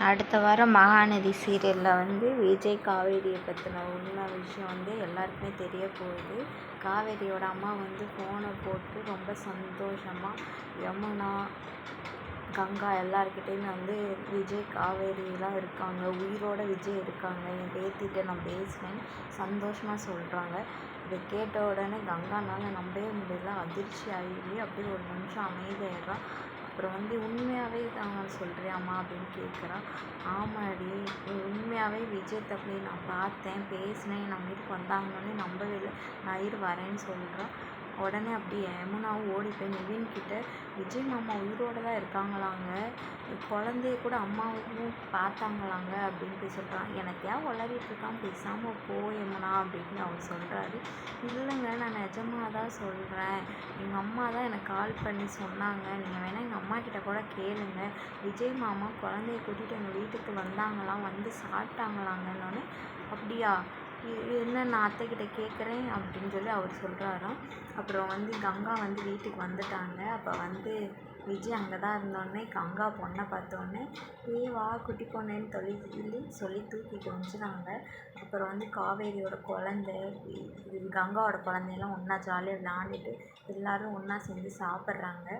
அடுத்த வாரம் மகாநதி சீரியலில் விஜய் காவேரியை பற்றின உண்மை விஷயம் எல்லாருக்குமே தெரிய போகுது. காவேரியோட அம்மா ஃபோனை போட்டு ரொம்ப சந்தோஷமாக யமுனா, கங்கா எல்லாருக்கிட்டேயுமே விஜய் காவேரியெலாம் இருக்காங்க, உயிரோட விஜய் இருக்காங்க, என் பேத்திகிட்ட நான் பேசினேன் சந்தோஷமாக சொல்கிறாங்க. இதை கேட்ட உடனே கங்கானால் நம்பவே முடியல, அதிர்ச்சி ஆகி அப்படியே ஒரு நிமிஷம் அமைதியாயிடுறான். அப்புறம் உண்மையாகவே நான் சொல்கிறியாம்மா அப்படின்னு கேட்குறா. ஆமாடி, உண்மையாகவே விஜய் தம்பி நான் பார்த்தேன், பேசினேன், நம்ம வீட்டுக்கு வந்தாங்கன்னு நம்பவே இல்லை, நான் வரேன்னு சொல்கிறான். உடனே அப்படியே யமுனாவும் ஓடி போய் நிவின்கிட்ட விஜய் மாமா உயிரோடு தான் இருக்காங்களாங்க, குழந்தைய கூட அம்மாவுக்கும் பார்த்தாங்களாங்க அப்படின்னு போய் சொல்கிறான். எனக்கு ஏன் உளறிட்டு இருக்கான், பேசாமல் போ யமுனா அப்படின்னு அவர் சொல்கிறாரு. இல்லைங்க, நான் நிஜமாக தான் சொல்கிறேன், எங்கள் அம்மா தான் எனக்கு கால் பண்ணி சொன்னாங்க, நீங்கள் வேணால் எங்கள் அம்மா கிட்ட கூட கேளுங்க, விஜய் மாமா குழந்தைய கூட்டிகிட்டு எங்கள் வீட்டுக்கு வந்தாங்களாம், சாப்பிட்டாங்களாங்கன்னொன்னே அப்படியா, என்ன நான் அத்தைக்கிட்ட கேட்குறேன் அப்படின்னு சொல்லி அவர் சொல்கிறாராம். அப்புறம் கங்கா வீட்டுக்கு வந்துட்டாங்க. அப்போ விஜய் அங்கே தான் இருந்தோடனே கங்கா பொண்ணை பார்த்தோன்னே வா குட்டி பொண்ணுன்னு சொல்லி தூக்கி கொஞ்சினாங்க. அப்புறம் காவேரியோட குழந்தை, கங்காவோட குழந்தையெல்லாம் ஒன்றா ஜாலியாக விளாண்டுட்டு எல்லோரும் ஒன்றா சேர்ந்து சாப்பிட்றாங்க.